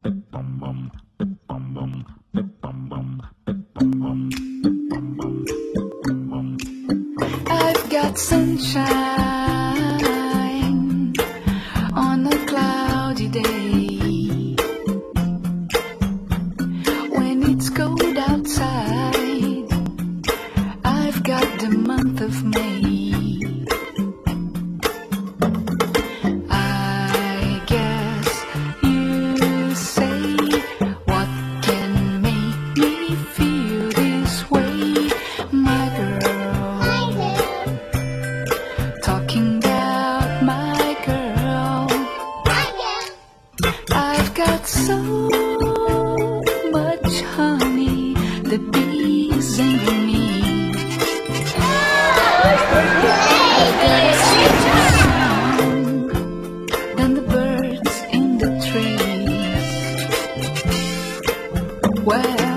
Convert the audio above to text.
I've got sunshine on a cloudy day. When it's cold outside, I've got the month of May. I guess you say, what can make me feel this way, my girl? Talking about my girl. I've got so much honey, the bees envy me. I've got a sweeter song than the birds in the trees. Well,